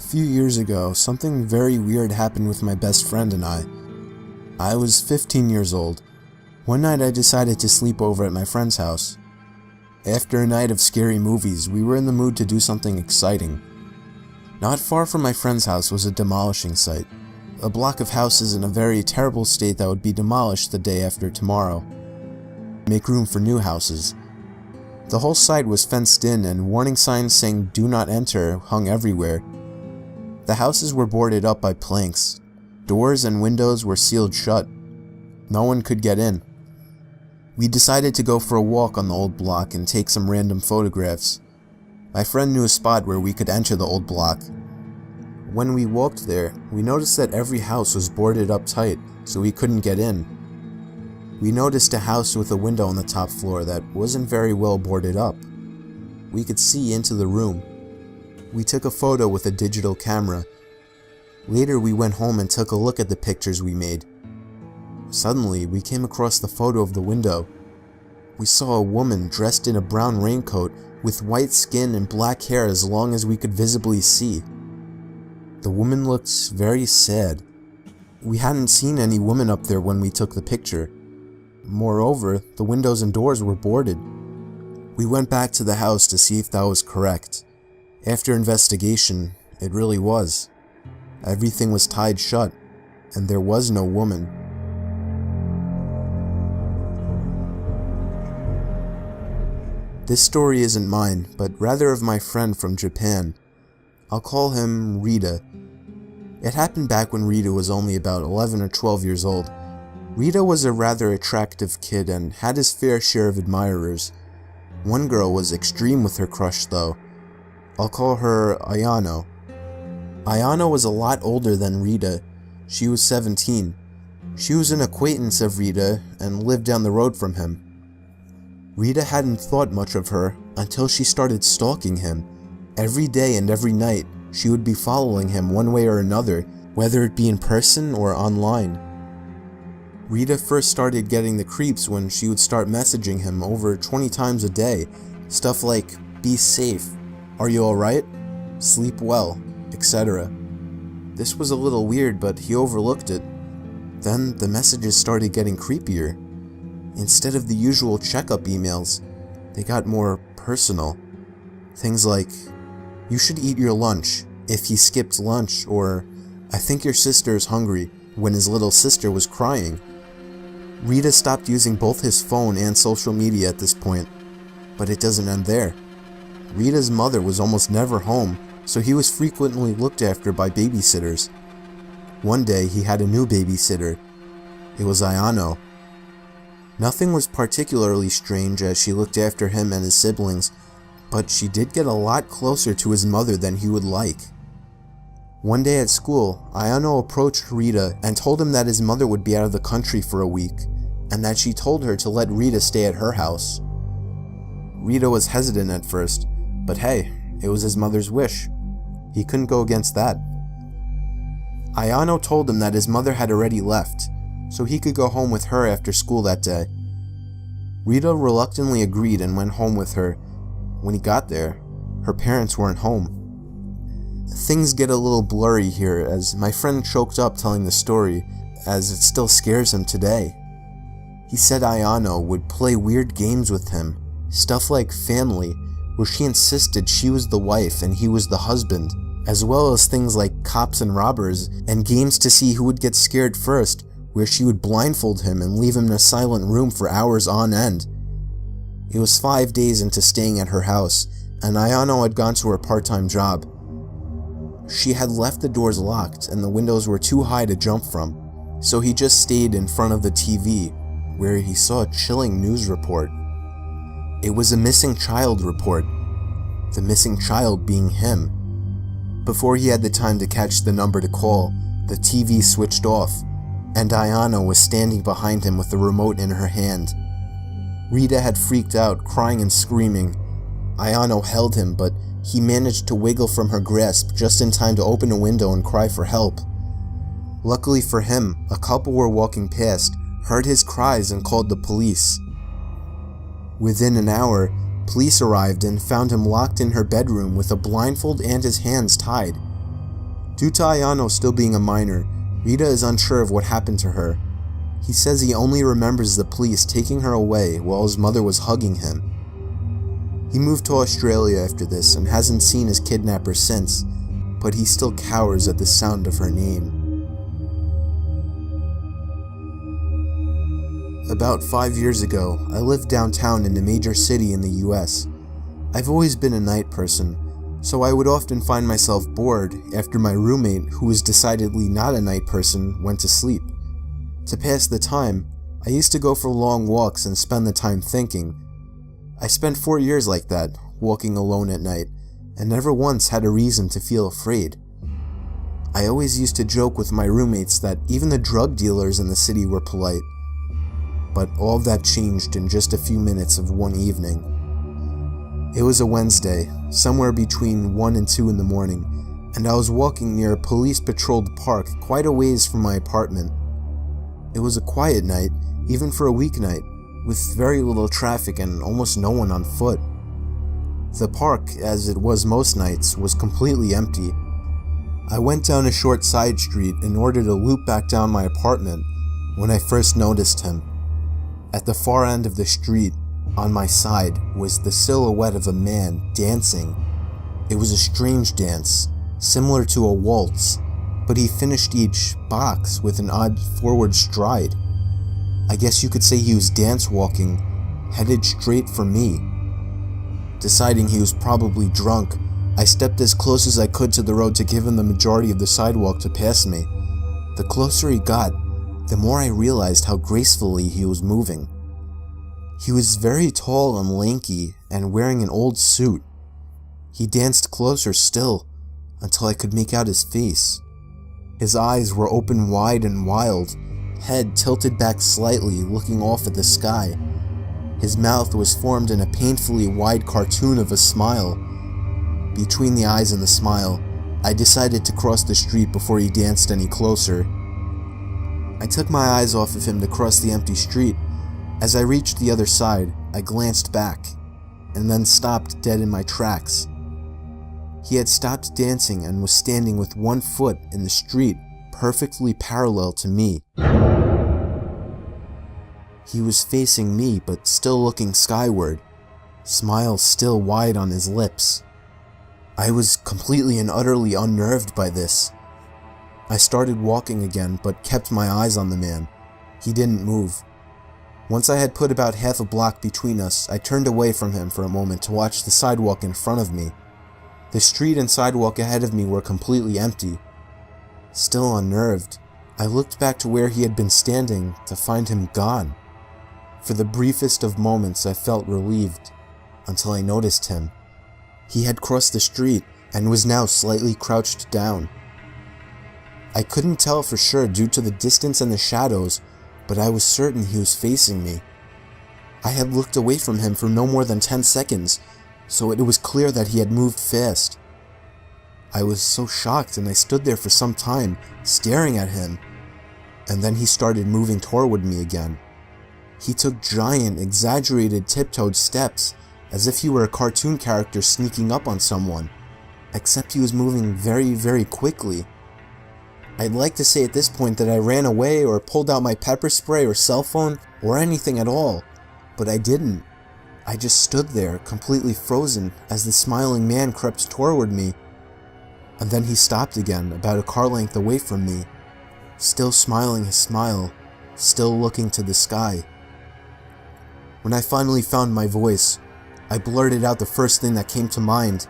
few years ago, something very weird happened with my best friend and I. I was 15 years old. One night I decided to sleep over at my friend's house. After a night of scary movies, we were in the mood to do something exciting. Not far from my friend's house was a demolishing site, a block of houses in a very terrible state that would be demolished the day after tomorrow. Make room for new houses. The whole site was fenced in and warning signs saying "Do not enter" hung everywhere. The houses were boarded up by planks. Doors and windows were sealed shut. No one could get in. We decided to go for a walk on the old block and take some random photographs. My friend knew a spot where we could enter the old block. When we walked there, we noticed that every house was boarded up tight, so we couldn't get in. We noticed a house with a window on the top floor that wasn't very well boarded up. We could see into the room. We took a photo with a digital camera. Later we went home and took a look at the pictures we made. Suddenly, we came across the photo of the window. We saw a woman dressed in a brown raincoat with white skin and black hair as long as we could visibly see. The woman looked very sad. We hadn't seen any woman up there when we took the picture. Moreover, the windows and doors were boarded. We went back to the house to see if that was correct. After investigation, it really was. Everything was tied shut, and there was no woman. This story isn't mine, but rather of my friend from Japan. I'll call him Rita. It happened back when Rita was only about 11 or 12 years old. Rita was a rather attractive kid and had his fair share of admirers. One girl was extreme with her crush though. I'll call her Ayano. Ayano was a lot older than Rita. She was 17. She was an acquaintance of Rita and lived down the road from him. Rita hadn't thought much of her until she started stalking him. Every day and every night, she would be following him one way or another, whether it be in person or online. Rita first started getting the creeps when she would start messaging him over 20 times a day. Stuff like, "Be safe," "Are you alright?" "Sleep well," etc. This was a little weird, but he overlooked it. Then the messages started getting creepier. Instead of the usual checkup emails, they got more personal. Things like, "You should eat your lunch," if he skipped lunch, or "I think your sister is hungry," when his little sister was crying. Rita stopped using both his phone and social media at this point, but it doesn't end there. Rita's mother was almost never home, so he was frequently looked after by babysitters. One day he had a new babysitter. It was Ayano. Nothing was particularly strange as she looked after him and his siblings, but she did get a lot closer to his mother than he would like. One day at school, Ayano approached Rita and told him that his mother would be out of the country for a week, and that she told her to let Rita stay at her house. Rita was hesitant at first, but hey, it was his mother's wish. He couldn't go against that. Ayano told him that his mother had already left, so he could go home with her after school that day. Rita reluctantly agreed and went home with her. When he got there, her parents weren't home. Things get a little blurry here as my friend choked up telling the story, as it still scares him today. He said Ayano would play weird games with him, stuff like Family, where she insisted she was the wife and he was the husband, as well as things like Cops and Robbers, and games to see who would get scared first, where she would blindfold him and leave him in a silent room for hours on end. It was 5 days into staying at her house, and Ayano had gone to her part-time job. She had left the doors locked and the windows were too high to jump from, so he just stayed in front of the TV, where he saw a chilling news report. It was a missing child report, the missing child being him. Before he had the time to catch the number to call, the TV switched off, and Ayano was standing behind him with the remote in her hand. Rita had freaked out, crying and screaming. Ayano held him, but he managed to wiggle from her grasp just in time to open a window and cry for help. Luckily for him, a couple were walking past, heard his cries and called the police. Within an hour, police arrived and found him locked in her bedroom with a blindfold and his hands tied. Due to Ayano still being a minor, Rita is unsure of what happened to her. He says he only remembers the police taking her away while his mother was hugging him. He moved to Australia after this and hasn't seen his kidnapper since, but he still cowers at the sound of her name. About 5 years ago, I lived downtown in a major city in the US. I've always been a night person, so I would often find myself bored after my roommate, who was decidedly not a night person, went to sleep. To pass the time, I used to go for long walks and spend the time thinking. I spent 4 years like that, walking alone at night, and never once had a reason to feel afraid. I always used to joke with my roommates that even the drug dealers in the city were polite. But all of that changed in just a few minutes of one evening. It was a Wednesday, somewhere between 1 and 2 in the morning, and I was walking near a police-patrolled park quite a ways from my apartment. It was a quiet night, even for a weeknight, with very little traffic and almost no one on foot. The park, as it was most nights, was completely empty. I went down a short side street in order to loop back down my apartment when I first noticed him. At the far end of the street, on my side, was the silhouette of a man dancing. It was a strange dance, similar to a waltz, but he finished each box with an odd forward stride. I guess you could say he was dance walking, headed straight for me. Deciding he was probably drunk, I stepped as close as I could to the road to give him the majority of the sidewalk to pass me. The closer he got, the more I realized how gracefully he was moving. He was very tall and lanky and wearing an old suit. He danced closer still until I could make out his face. His eyes were open wide and wild, head tilted back slightly, looking off at the sky. His mouth was formed in a painfully wide cartoon of a smile. Between the eyes and the smile, I decided to cross the street before he danced any closer. I took my eyes off of him to cross the empty street. As I reached the other side, I glanced back, and then stopped dead in my tracks. He had stopped dancing and was standing with one foot in the street, perfectly parallel to me. He was facing me, but still looking skyward, smile still wide on his lips. I was completely and utterly unnerved by this. I started walking again, but kept my eyes on the man. He didn't move. Once I had put about half a block between us, I turned away from him for a moment to watch the sidewalk in front of me. The street and sidewalk ahead of me were completely empty. Still unnerved, I looked back to where he had been standing to find him gone. For the briefest of moments I felt relieved, until I noticed him. He had crossed the street and was now slightly crouched down. I couldn't tell for sure due to the distance and the shadows, but I was certain he was facing me. I had looked away from him for no more than 10 seconds, so it was clear that he had moved fast. I was so shocked and I stood there for some time, staring at him, and then he started moving toward me again. He took giant, exaggerated tiptoed steps, as if he were a cartoon character sneaking up on someone, except he was moving very, very quickly. I'd like to say at this point that I ran away or pulled out my pepper spray or cell phone or anything at all, but I didn't. I just stood there, completely frozen, as the smiling man crept toward me. And then he stopped again, about a car length away from me, still smiling his smile, still looking to the sky. When I finally found my voice, I blurted out the first thing that came to mind.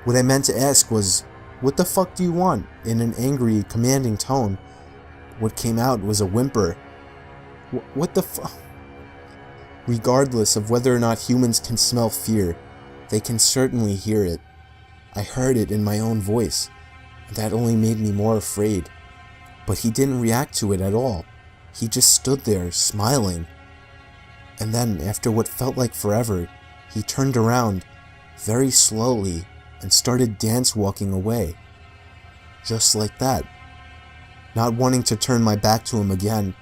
What I meant to ask was, "What the fuck do you want?" in an angry, commanding tone. What came out was a whimper. What the fuck? Regardless of whether or not humans can smell fear, they can certainly hear it. I heard it in my own voice, and that only made me more afraid. But he didn't react to it at all. He just stood there, smiling. And then, after what felt like forever, he turned around, very slowly, and started dance-walking away. Just like that. Not wanting to turn my back to him again,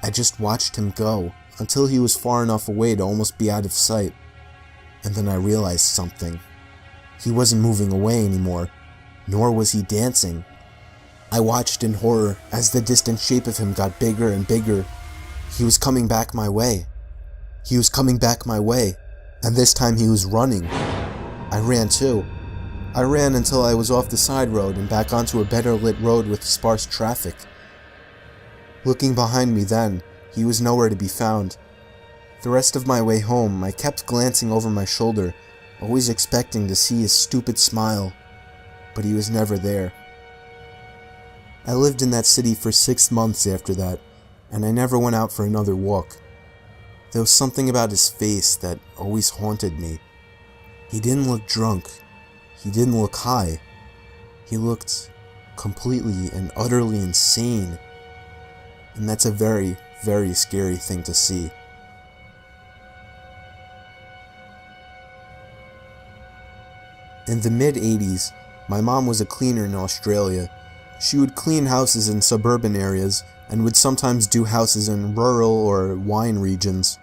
I just watched him go, until he was far enough away to almost be out of sight. And then I realized something. He wasn't moving away anymore, nor was he dancing. I watched in horror as the distant shape of him got bigger and bigger. He was coming back my way. He was coming back my way, and this time he was running. I ran too. I ran until I was off the side road and back onto a better lit road with sparse traffic. Looking behind me then, he was nowhere to be found. The rest of my way home, I kept glancing over my shoulder, always expecting to see his stupid smile, but he was never there. I lived in that city for 6 months after that, and I never went out for another walk. There was something about his face that always haunted me. He didn't look drunk. He didn't look high. He looked completely and utterly insane. And that's a very, very scary thing to see. In the mid-80s, my mom was a cleaner in Australia. She would clean houses in suburban areas and would sometimes do houses in rural or wine regions.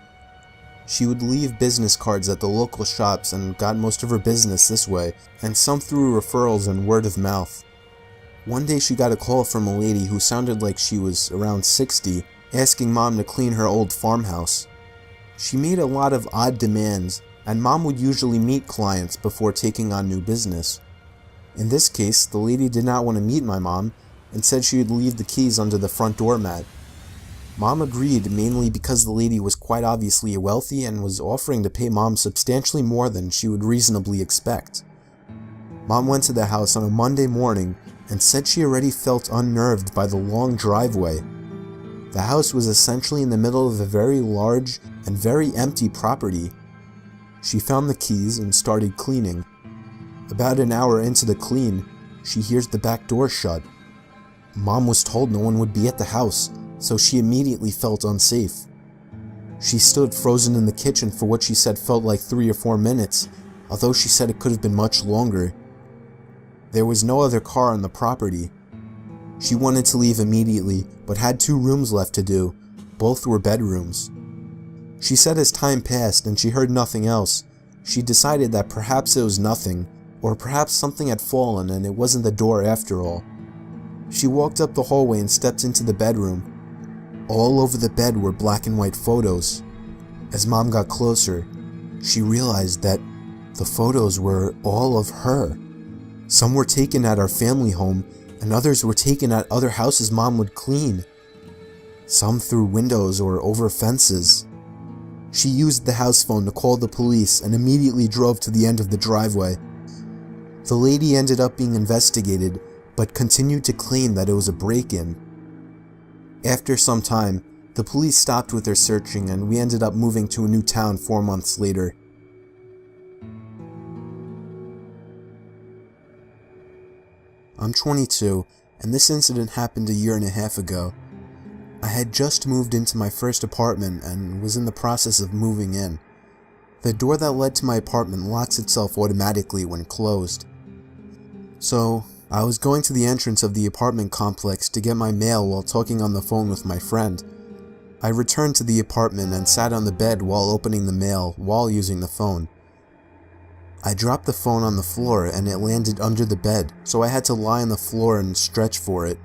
She would leave business cards at the local shops and got most of her business this way, and some through referrals and word of mouth. One day she got a call from a lady who sounded like she was around 60, asking Mom to clean her old farmhouse. She made a lot of odd demands, and Mom would usually meet clients before taking on new business. In this case, the lady did not want to meet my mom and said she would leave the keys under the front doormat. Mom agreed, mainly because the lady was quite obviously wealthy and was offering to pay Mom substantially more than she would reasonably expect. Mom went to the house on a Monday morning and said she already felt unnerved by the long driveway. The house was essentially in the middle of a very large and very empty property. She found the keys and started cleaning. About an hour into the clean, she hears the back door shut. Mom was told no one would be at the house, so she immediately felt unsafe. She stood frozen in the kitchen for what she said felt like 3 or 4 minutes, although she said it could have been much longer. There was no other car on the property. She wanted to leave immediately, but had 2 rooms left to do. Both were bedrooms. She said as time passed and she heard nothing else, she decided that perhaps it was nothing, or perhaps something had fallen and it wasn't the door after all. She walked up the hallway and stepped into the bedroom. All over the bed were black and white photos. As Mom got closer, she realized that the photos were all of her. Some were taken at our family home, and others were taken at other houses Mom would clean. Some through windows or over fences. She used the house phone to call the police and immediately drove to the end of the driveway. The lady ended up being investigated, but continued to claim that it was a break-in. After some time, the police stopped with their searching and we ended up moving to a new town 4 months later. I'm 22, and this incident happened a 1.5 years ago. I had just moved into my first apartment and was in the process of moving in. The door that led to my apartment locks itself automatically when closed. So, I was going to the entrance of the apartment complex to get my mail while talking on the phone with my friend. I returned to the apartment and sat on the bed while opening the mail while using the phone. I dropped the phone on the floor and it landed under the bed, so I had to lie on the floor and stretch for it.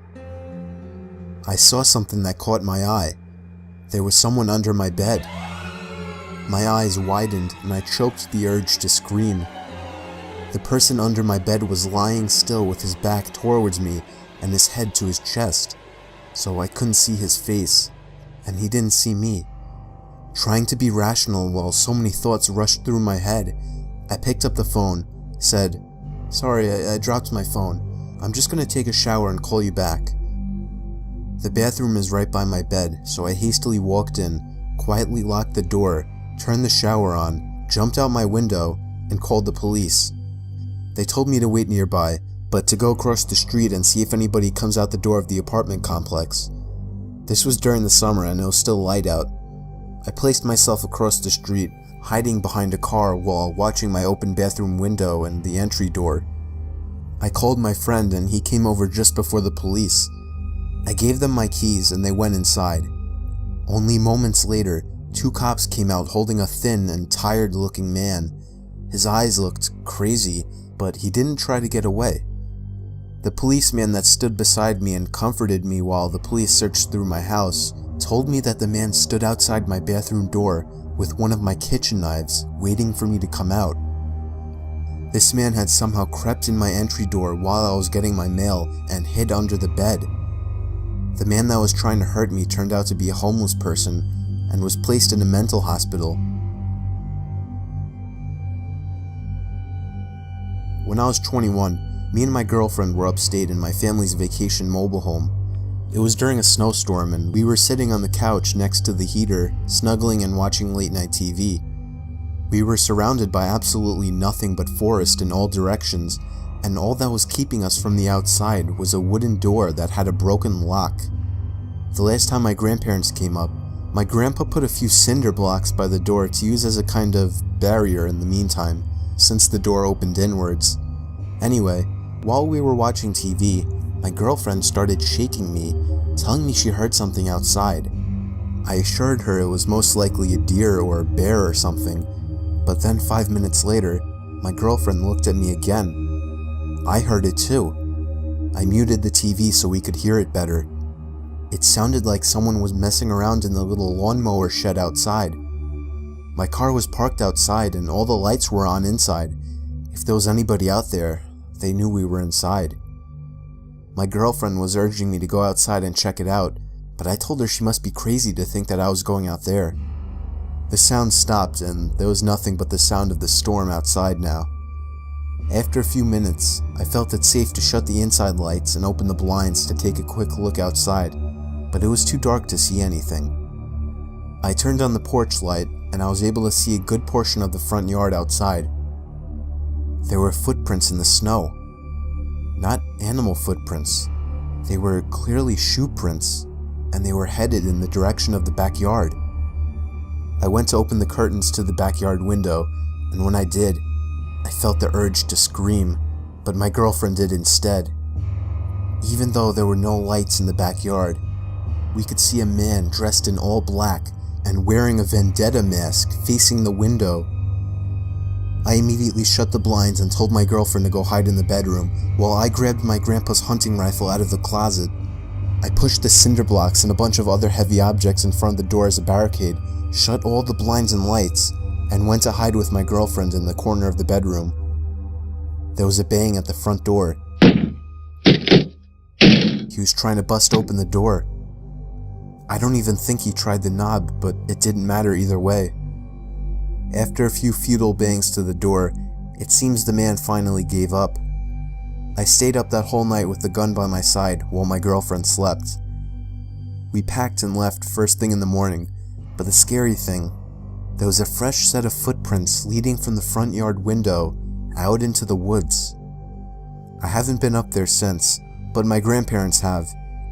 I saw something that caught my eye. There was someone under my bed. My eyes widened and I choked the urge to scream. The person under my bed was lying still with his back towards me and his head to his chest, so I couldn't see his face, and he didn't see me. Trying to be rational while so many thoughts rushed through my head, I picked up the phone, said, "Sorry, I dropped my phone. I'm just gonna take a shower and call you back." The bathroom is right by my bed, so I hastily walked in, quietly locked the door, turned the shower on, jumped out my window, and called the police. They told me to wait nearby, but to go across the street and see if anybody comes out the door of the apartment complex. This was during the summer and it was still light out. I placed myself across the street, hiding behind a car while watching my open bathroom window and the entry door. I called my friend and he came over just before the police. I gave them my keys and they went inside. Only moments later, 2 cops came out holding a thin and tired-looking man. His eyes looked crazy, but he didn't try to get away. The policeman that stood beside me and comforted me while the police searched through my house told me that the man stood outside my bathroom door with one of my kitchen knives, waiting for me to come out. This man had somehow crept in my entry door while I was getting my mail and hid under the bed. The man that was trying to hurt me turned out to be a homeless person and was placed in a mental hospital. When I was 21, me and my girlfriend were upstate in my family's vacation mobile home. It was during a snowstorm and we were sitting on the couch next to the heater, snuggling and watching late night TV. We were surrounded by absolutely nothing but forest in all directions, and all that was keeping us from the outside was a wooden door that had a broken lock. The last time my grandparents came up, my grandpa put a few cinder blocks by the door to use as a kind of barrier in the meantime, since the door opened inwards. Anyway, while we were watching TV, my girlfriend started shaking me, telling me she heard something outside. I assured her it was most likely a deer or a bear or something, but then 5 minutes later, my girlfriend looked at me again. I heard it too. I muted the TV so we could hear it better. It sounded like someone was messing around in the little lawnmower shed outside. My car was parked outside and all the lights were on inside. If there was anybody out there, they knew we were inside. My girlfriend was urging me to go outside and check it out, but I told her she must be crazy to think that I was going out there. The sound stopped and there was nothing but the sound of the storm outside now. After a few minutes, I felt it safe to shut the inside lights and open the blinds to take a quick look outside, but it was too dark to see anything. I turned on the porch light and I was able to see a good portion of the front yard outside. There were footprints in the snow. Not animal footprints. They were clearly shoe prints, and they were headed in the direction of the backyard. I went to open the curtains to the backyard window, and when I did, I felt the urge to scream, but my girlfriend did instead. Even though there were no lights in the backyard, we could see a man dressed in all black and wearing a vendetta mask facing the window. I immediately shut the blinds and told my girlfriend to go hide in the bedroom, while I grabbed my grandpa's hunting rifle out of the closet. I pushed the cinder blocks and a bunch of other heavy objects in front of the door as a barricade, shut all the blinds and lights, and went to hide with my girlfriend in the corner of the bedroom. There was a bang at the front door. He was trying to bust open the door. I don't even think he tried the knob, but it didn't matter either way. After a few futile bangs to the door, it seems the man finally gave up. I stayed up that whole night with the gun by my side while my girlfriend slept. We packed and left first thing in the morning, but the scary thing, there was a fresh set of footprints leading from the front yard window out into the woods. I haven't been up there since, but my grandparents have,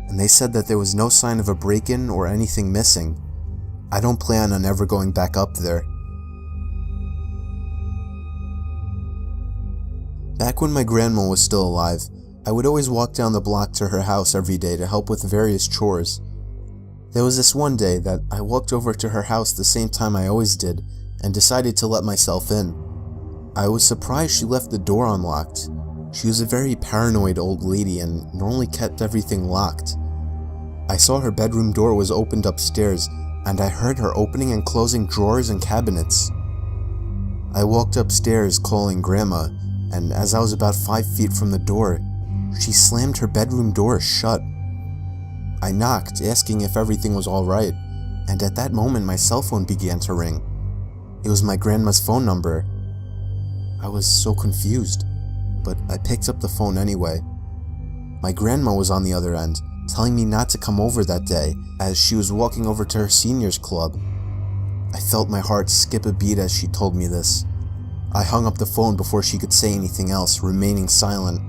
and they said that there was no sign of a break-in or anything missing. I don't plan on ever going back up there. Back when my grandma was still alive, I would always walk down the block to her house every day to help with various chores. There was this one day that I walked over to her house the same time I always did and decided to let myself in. I was surprised she left the door unlocked. She was a very paranoid old lady and normally kept everything locked. I saw her bedroom door was opened upstairs and I heard her opening and closing drawers and cabinets. I walked upstairs calling Grandma, and as I was about 5 feet from the door, she slammed her bedroom door shut. I knocked, asking if everything was alright, and at that moment my cell phone began to ring. It was my grandma's phone number. I was so confused, but I picked up the phone anyway. My grandma was on the other end, telling me not to come over that day, as she was walking over to her seniors club. I felt my heart skip a beat as she told me this. I hung up the phone before she could say anything else, remaining silent.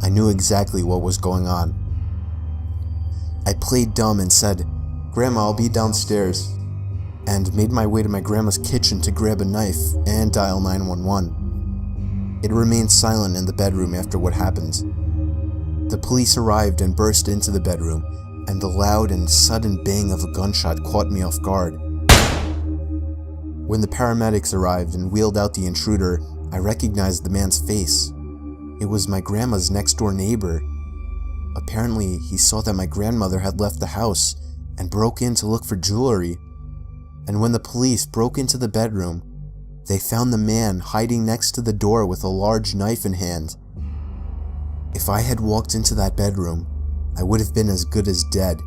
I knew exactly what was going on. I played dumb and said, "Grandma, I'll be downstairs," and made my way to my grandma's kitchen to grab a knife and dial 911. It remained silent in the bedroom after what happened. The police arrived and burst into the bedroom, and the loud and sudden bang of a gunshot caught me off guard. When the paramedics arrived and wheeled out the intruder, I recognized the man's face. It was my grandma's next-door neighbor. Apparently, he saw that my grandmother had left the house and broke in to look for jewelry. And when the police broke into the bedroom, they found the man hiding next to the door with a large knife in hand. If I had walked into that bedroom, I would have been as good as dead.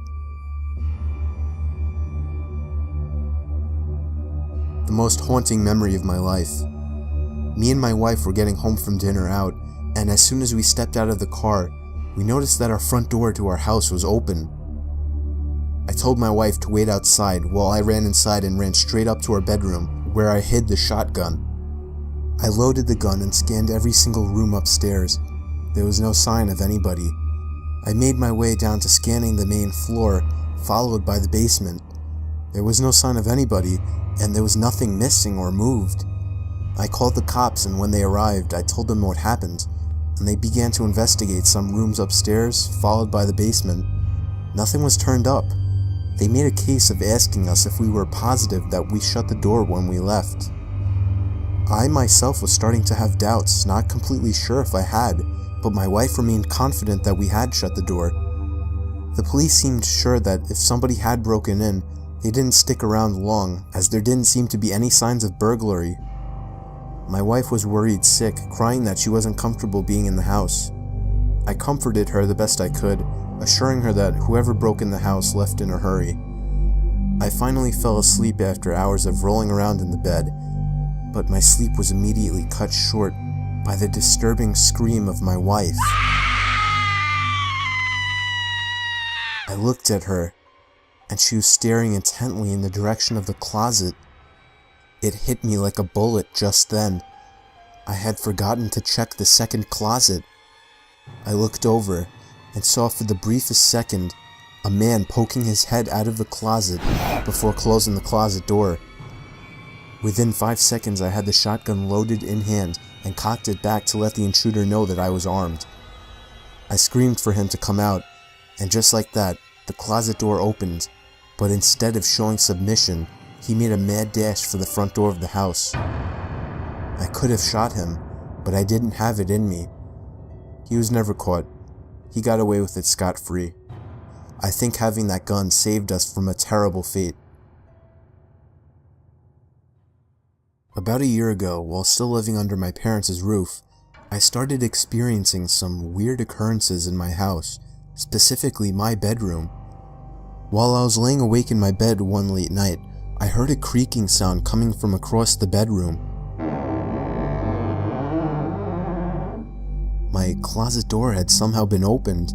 The most haunting memory of my life. Me and my wife were getting home from dinner out, and as soon as we stepped out of the car, we noticed that our front door to our house was open. I told my wife to wait outside while I ran inside and ran straight up to our bedroom, where I hid the shotgun. I loaded the gun and scanned every single room upstairs. There was no sign of anybody. I made my way down to scanning the main floor, followed by the basement. There was no sign of anybody, and there was nothing missing or moved. I called the cops, and when they arrived, I told them what happened, and they began to investigate some rooms upstairs, followed by the basement. Nothing was turned up. They made a case of asking us if we were positive that we shut the door when we left. I myself was starting to have doubts, not completely sure if I had, but my wife remained confident that we had shut the door. The police seemed sure that if somebody had broken in, they didn't stick around long, as there didn't seem to be any signs of burglary. My wife was worried sick, crying that she wasn't comfortable being in the house. I comforted her the best I could, assuring her that whoever broke in the house left in a hurry. I finally fell asleep after hours of rolling around in the bed, but my sleep was immediately cut short by the disturbing scream of my wife. I looked at her, and she was staring intently in the direction of the closet. It hit me like a bullet just then. I had forgotten to check the second closet. I looked over and saw for the briefest second a man poking his head out of the closet before closing the closet door. Within 5 seconds, I had the shotgun loaded in hand and cocked it back to let the intruder know that I was armed. I screamed for him to come out, and just like that, the closet door opened, but instead of showing submission, he made a mad dash for the front door of the house. I could have shot him, but I didn't have it in me. He was never caught. He got away with it scot-free. I think having that gun saved us from a terrible fate. About a year ago, while still living under my parents' roof, I started experiencing some weird occurrences in my house, specifically my bedroom. While I was laying awake in my bed one late night, I heard a creaking sound coming from across the bedroom. My closet door had somehow been opened.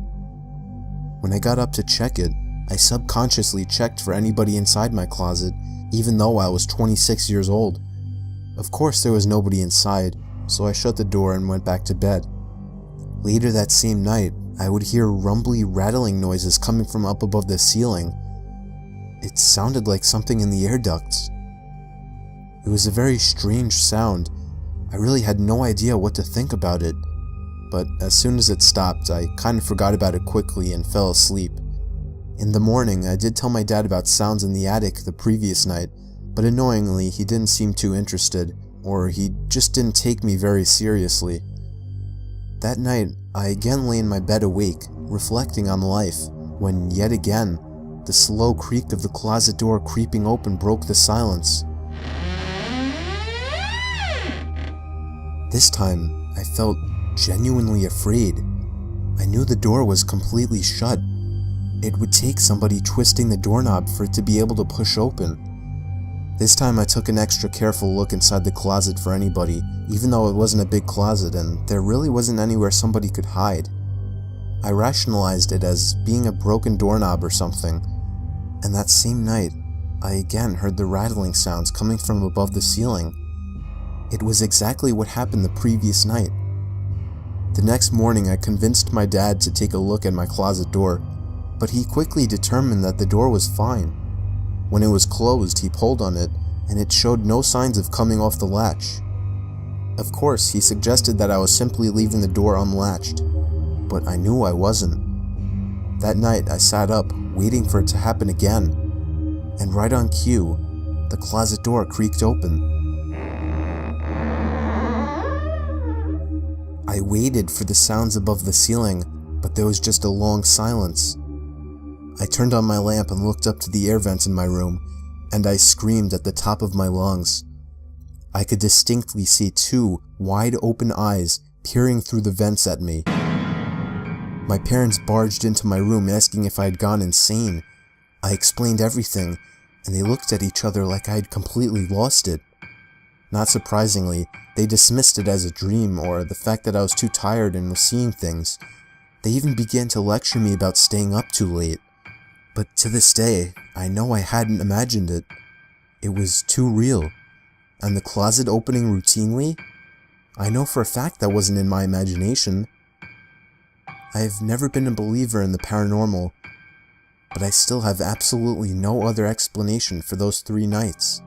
When I got up to check it, I subconsciously checked for anybody inside my closet, even though I was 26 years old. Of course there was nobody inside, so I shut the door and went back to bed. Later that same night, I would hear rumbly, rattling noises coming from up above the ceiling. It sounded like something in the air ducts. It was a very strange sound. I really had no idea what to think about it, but as soon as it stopped, I kind of forgot about it quickly and fell asleep. In the morning, I did tell my dad about sounds in the attic the previous night, but annoyingly, he didn't seem too interested, or he just didn't take me very seriously. That night, I again lay in my bed awake, reflecting on life, when yet again, the slow creak of the closet door creeping open broke the silence. This time, I felt genuinely afraid. I knew the door was completely shut. It would take somebody twisting the doorknob for it to be able to push open. This time I took an extra careful look inside the closet for anybody, even though it wasn't a big closet and there really wasn't anywhere somebody could hide. I rationalized it as being a broken doorknob or something, and that same night, I again heard the rattling sounds coming from above the ceiling. It was exactly what happened the previous night. The next morning I convinced my dad to take a look at my closet door, but he quickly determined that the door was fine. When it was closed, he pulled on it, and it showed no signs of coming off the latch. Of course, he suggested that I was simply leaving the door unlatched, but I knew I wasn't. That night, I sat up, waiting for it to happen again, and right on cue, the closet door creaked open. I waited for the sounds above the ceiling, but there was just a long silence. I turned on my lamp and looked up to the air vents in my room, and I screamed at the top of my lungs. I could distinctly see two wide-open eyes peering through the vents at me. My parents barged into my room asking if I had gone insane. I explained everything, and they looked at each other like I had completely lost it. Not surprisingly, they dismissed it as a dream or the fact that I was too tired and was seeing things. They even began to lecture me about staying up too late. But to this day, I know I hadn't imagined it. It was too real. And the closet opening routinely? I know for a fact that wasn't in my imagination. I've never been a believer in the paranormal, but I still have absolutely no other explanation for those 3 nights.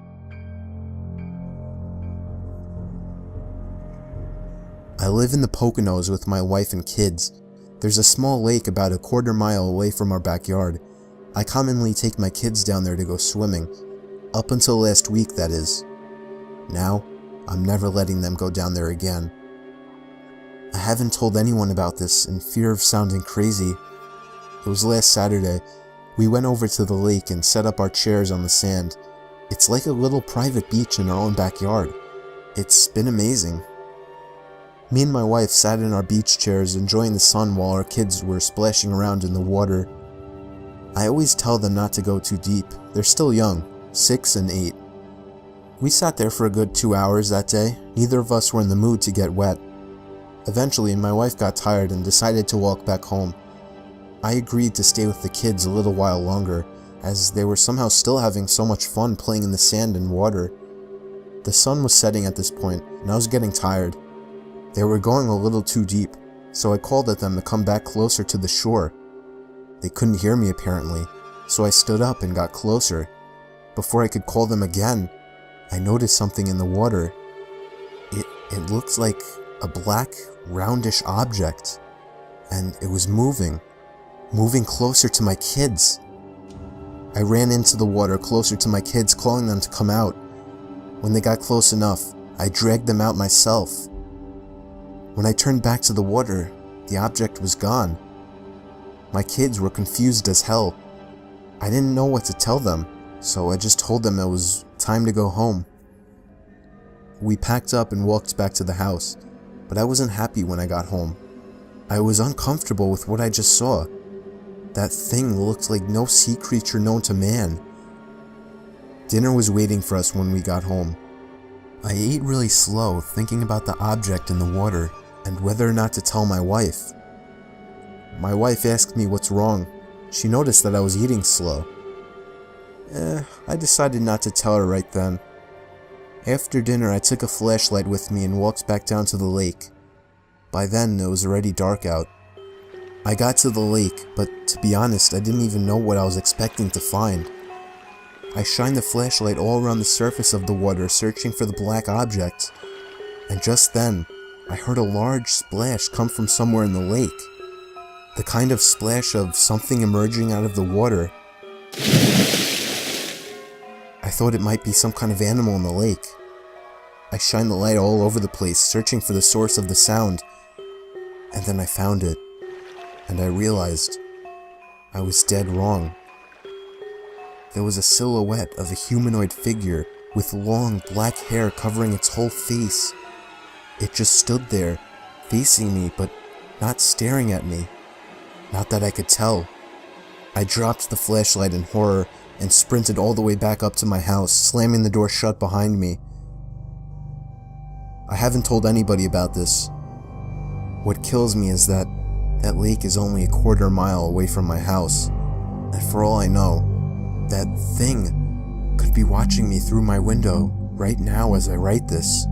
I live in the Poconos with my wife and kids. There's a small lake about a quarter-mile away from our backyard. I commonly take my kids down there to go swimming. Up until last week, that is. Now, I'm never letting them go down there again. I haven't told anyone about this in fear of sounding crazy. It was last Saturday. We went over to the lake and set up our chairs on the sand. It's like a little private beach in our own backyard. It's been amazing. Me and my wife sat in our beach chairs enjoying the sun while our kids were splashing around in the water. I always tell them not to go too deep. They're still young, 6 and 8. We sat there for a good 2 hours that day. Neither of us were in the mood to get wet. Eventually, my wife got tired and decided to walk back home. I agreed to stay with the kids a little while longer, as they were somehow still having so much fun playing in the sand and water. The sun was setting at this point, and I was getting tired. They were going a little too deep, so I called at them to come back closer to the shore. They couldn't hear me apparently, so I stood up and got closer. Before I could call them again, I noticed something in the water. It looked like a black, roundish object, and it was moving closer to my kids. I ran into the water closer to my kids, calling them to come out. When they got close enough, I dragged them out myself. When I turned back to the water, the object was gone. My kids were confused as hell. I didn't know what to tell them, so I just told them it was time to go home. We packed up and walked back to the house, but I wasn't happy when I got home. I was uncomfortable with what I just saw. That thing looked like no sea creature known to man. Dinner was waiting for us when we got home. I ate really slow, thinking about the object in the water and whether or not to tell my wife. My wife asked me what's wrong. She noticed that I was eating slow. I decided not to tell her right then. After dinner, I took a flashlight with me and walked back down to the lake. By then, it was already dark out. I got to the lake, but to be honest, I didn't even know what I was expecting to find. I shined the flashlight all around the surface of the water, searching for the black object, and just then, I heard a large splash come from somewhere in the lake. The kind of splash of something emerging out of the water. I thought it might be some kind of animal in the lake. I shined the light all over the place, searching for the source of the sound, and then I found it, and I realized I was dead wrong. There was a silhouette of a humanoid figure with long black hair covering its whole face. It just stood there, facing me, but not staring at me. Not that I could tell. I dropped the flashlight in horror and sprinted all the way back up to my house, slamming the door shut behind me. I haven't told anybody about this. What kills me is that lake is only a quarter-mile away from my house, and for all I know, that thing could be watching me through my window right now as I write this.